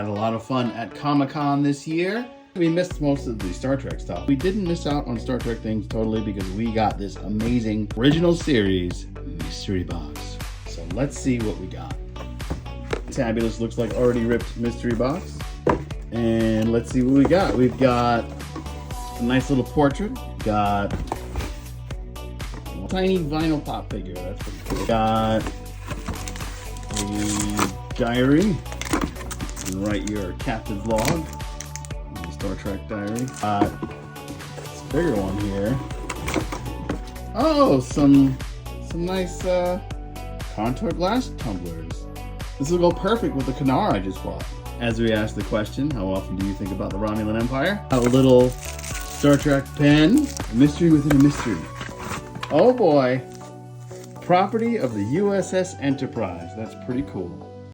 Had a lot of fun at Comic-Con this year. We missed most of the Star Trek stuff. We didn't miss out on Star Trek things totally because we got this amazing original series mystery box. So let's see what we got. Tabulous looks like already ripped mystery box. And let's see what we got. We've got a nice little portrait. Got a tiny vinyl pop figure. That's pretty cool. Got a diary. And write your captain's log. Star Trek diary. This bigger one here. Oh, some nice contour glass tumblers. This will go perfect with the Kanar I just bought. As we ask the question, how often do you think about the Romulan Empire? A little Star Trek pen. A mystery within a mystery. Oh boy. Property of the USS Enterprise. That's pretty cool.